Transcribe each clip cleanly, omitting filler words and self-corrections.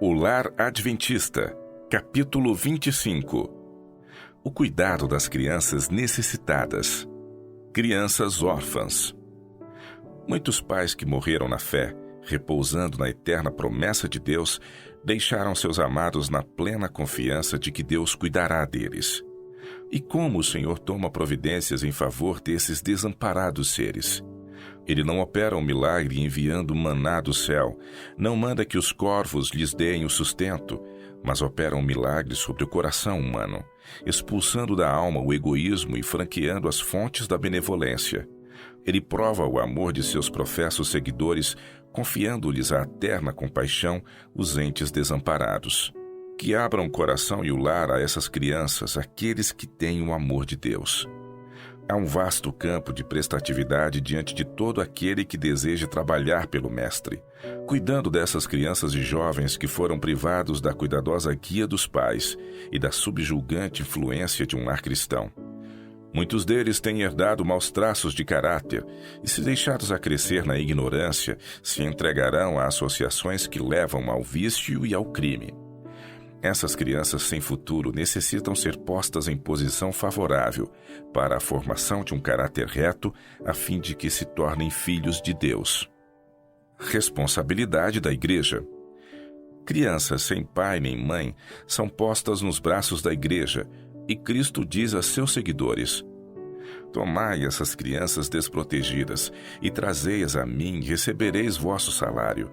O Lar Adventista, capítulo 25. O cuidado das crianças necessitadas. Crianças órfãs. Muitos pais que morreram na fé, repousando na eterna promessa de Deus, deixaram seus amados na plena confiança de que Deus cuidará deles. E como o Senhor toma providências em favor desses desamparados seres? Ele não opera um milagre enviando maná do céu, não manda que os corvos lhes deem o sustento, mas opera um milagre sobre o coração humano, expulsando da alma o egoísmo e franqueando as fontes da benevolência. Ele prova o amor de seus professos seguidores, confiando-lhes a eterna compaixão os entes desamparados. Que abram o coração e o lar a essas crianças, aqueles que têm o amor de Deus. Há um vasto campo de prestatividade diante de todo aquele que deseja trabalhar pelo Mestre, cuidando dessas crianças e jovens que foram privados da cuidadosa guia dos pais e da subjulgante influência de um lar cristão. Muitos deles têm herdado maus traços de caráter e, se deixados a crescer na ignorância, se entregarão a associações que levam ao vício e ao crime. Essas crianças sem futuro necessitam ser postas em posição favorável para a formação de um caráter reto, a fim de que se tornem filhos de Deus. Responsabilidade da Igreja. Crianças sem pai nem mãe são postas nos braços da Igreja, e Cristo diz a seus seguidores: Tomai essas crianças desprotegidas e trazei-as a mim, e recebereis vosso salário.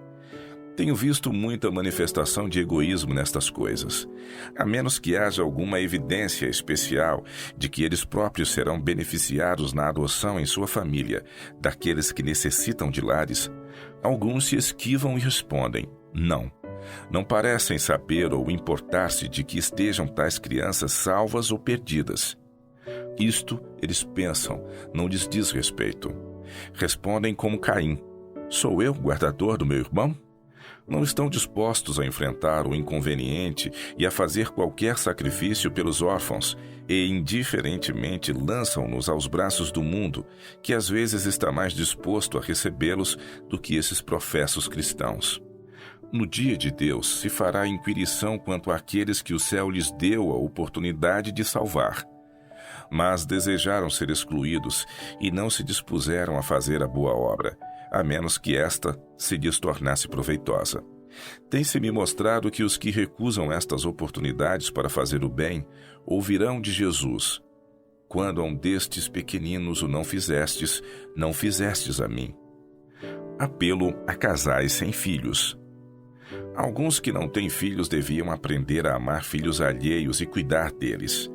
Tenho visto muita manifestação de egoísmo nestas coisas. A menos que haja alguma evidência especial de que eles próprios serão beneficiados na adoção em sua família daqueles que necessitam de lares, alguns se esquivam e respondem: não. Não parecem saber ou importar-se de que estejam tais crianças salvas ou perdidas. Isto, eles pensam, não lhes diz respeito. Respondem como Caim: sou eu guardador do meu irmão? Não estão dispostos a enfrentar o inconveniente e a fazer qualquer sacrifício pelos órfãos e indiferentemente lançam-nos aos braços do mundo, que às vezes está mais disposto a recebê-los do que esses professos cristãos. No dia de Deus se fará inquirição quanto àqueles que o céu lhes deu a oportunidade de salvar. Mas desejaram ser excluídos e não se dispuseram a fazer a boa obra, a menos que esta se lhes tornasse proveitosa. Tem-se-me mostrado que os que recusam estas oportunidades para fazer o bem ouvirão de Jesus: quando a um destes pequeninos o não fizestes, não fizestes a mim. Apelo a casais sem filhos. Alguns que não têm filhos deviam aprender a amar filhos alheios e cuidar deles.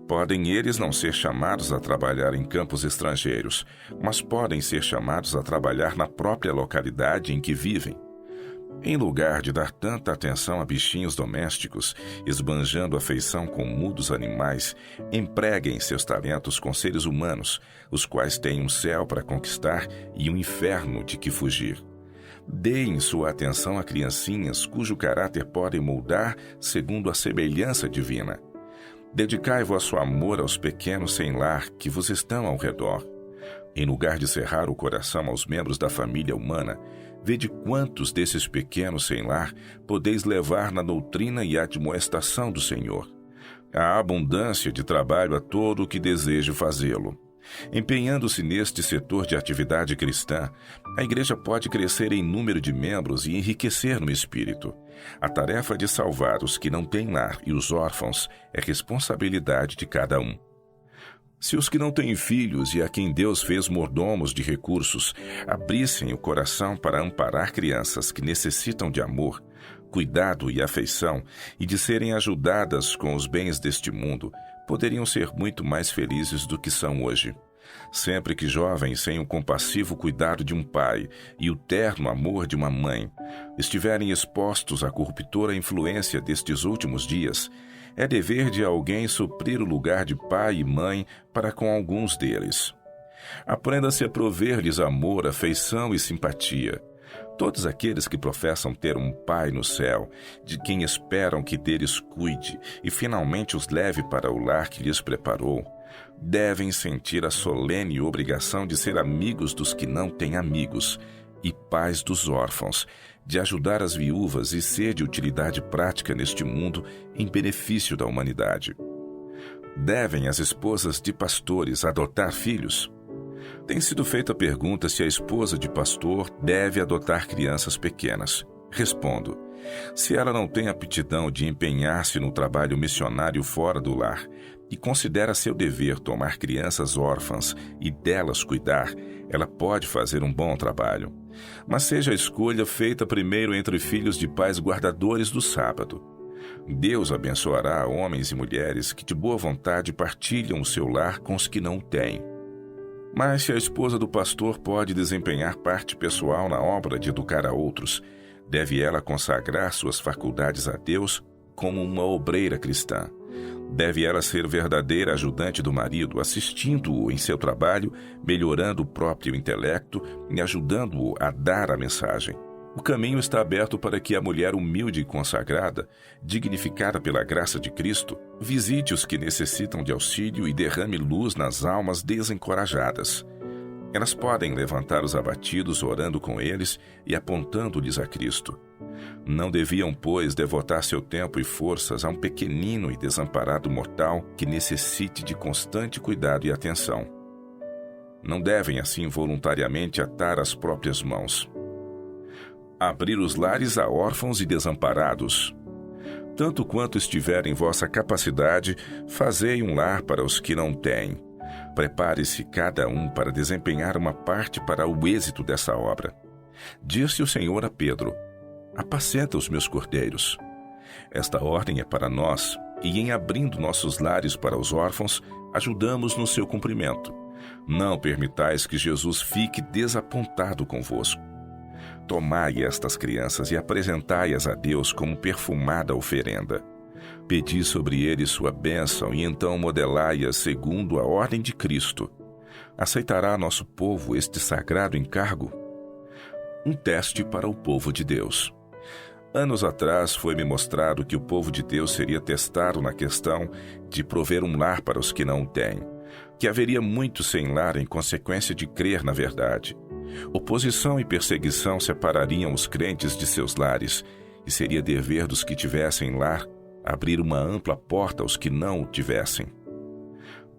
Podem eles não ser chamados a trabalhar em campos estrangeiros, mas podem ser chamados a trabalhar na própria localidade em que vivem. Em lugar de dar tanta atenção a bichinhos domésticos, esbanjando afeição com mudos animais, empreguem seus talentos com seres humanos, os quais têm um céu para conquistar e um inferno de que fugir. Deem sua atenção a criancinhas cujo caráter podem moldar segundo a semelhança divina. Dedicai vosso amor aos pequenos sem lar que vos estão ao redor. Em lugar de cerrar o coração aos membros da família humana, vede quantos desses pequenos sem lar podeis levar na doutrina e admoestação do Senhor. Há abundância de trabalho a todo o que deseje fazê-lo. Empenhando-se neste setor de atividade cristã, a Igreja pode crescer em número de membros e enriquecer no espírito. A tarefa de salvar os que não têm lar e os órfãos é responsabilidade de cada um. Se os que não têm filhos e a quem Deus fez mordomos de recursos abrissem o coração para amparar crianças que necessitam de amor, cuidado e afeição e de serem ajudadas com os bens deste mundo, poderiam ser muito mais felizes do que são hoje. Sempre que jovens sem o compassivo cuidado de um pai e o terno amor de uma mãe estiverem expostos à corruptora influência destes últimos dias, é dever de alguém suprir o lugar de pai e mãe para com alguns deles. Aprenda-se a prover-lhes amor, afeição e simpatia. Todos aqueles que professam ter um Pai no céu, de quem esperam que deles cuide e finalmente os leve para o lar que lhes preparou, devem sentir a solene obrigação de ser amigos dos que não têm amigos e pais dos órfãos, de ajudar as viúvas e ser de utilidade prática neste mundo em benefício da humanidade. Devem as esposas de pastores adotar filhos? Tem sido feita a pergunta se a esposa de pastor deve adotar crianças pequenas. Respondo: se ela não tem aptidão de empenhar-se no trabalho missionário fora do lar e considera seu dever tomar crianças órfãs e delas cuidar, ela pode fazer um bom trabalho. Mas seja a escolha feita primeiro entre filhos de pais guardadores do sábado. Deus abençoará homens e mulheres que de boa vontade partilham o seu lar com os que não o têm. Mas se a esposa do pastor pode desempenhar parte pessoal na obra de educar a outros, deve ela consagrar suas faculdades a Deus como uma obreira cristã. Deve ela ser verdadeira ajudante do marido, assistindo-o em seu trabalho, melhorando o próprio intelecto e ajudando-o a dar a mensagem. O caminho está aberto para que a mulher humilde e consagrada, dignificada pela graça de Cristo, visite os que necessitam de auxílio e derrame luz nas almas desencorajadas. Elas podem levantar os abatidos orando com eles e apontando-lhes a Cristo. Não deviam, pois, devotar seu tempo e forças a um pequenino e desamparado mortal que necessite de constante cuidado e atenção. Não devem, assim, voluntariamente atar as próprias mãos. Abrir os lares a órfãos e desamparados. Tanto quanto estiver em vossa capacidade, fazei um lar para os que não têm. Prepare-se cada um para desempenhar uma parte para o êxito dessa obra. Disse o Senhor a Pedro: apacenta os meus cordeiros. Esta ordem é para nós, e em abrindo nossos lares para os órfãos, ajudamos no seu cumprimento. Não permitais que Jesus fique desapontado convosco. Tomai estas crianças e apresentai-as a Deus como perfumada oferenda. Pedi sobre eles sua bênção e então modelai-as segundo a ordem de Cristo. Aceitará nosso povo este sagrado encargo? Um teste para o povo de Deus. Anos atrás foi-me mostrado que o povo de Deus seria testado na questão de prover um lar para os que não o têm, que haveria muitos sem lar em consequência de crer na verdade. Oposição e perseguição separariam os crentes de seus lares, e seria dever dos que tivessem lar abrir uma ampla porta aos que não o tivessem.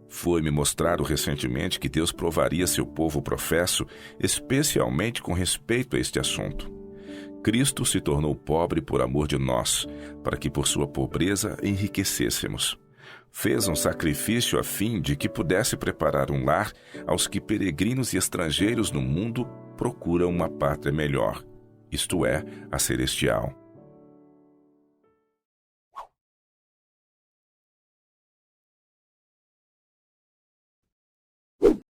Foi-me mostrado recentemente que Deus provaria seu povo professo, especialmente com respeito a este assunto. Cristo se tornou pobre por amor de nós, para que por sua pobreza enriquecêssemos. Fez um sacrifício a fim de que pudesse preparar um lar aos que peregrinos e estrangeiros no mundo procuram uma pátria melhor, isto é, a celestial.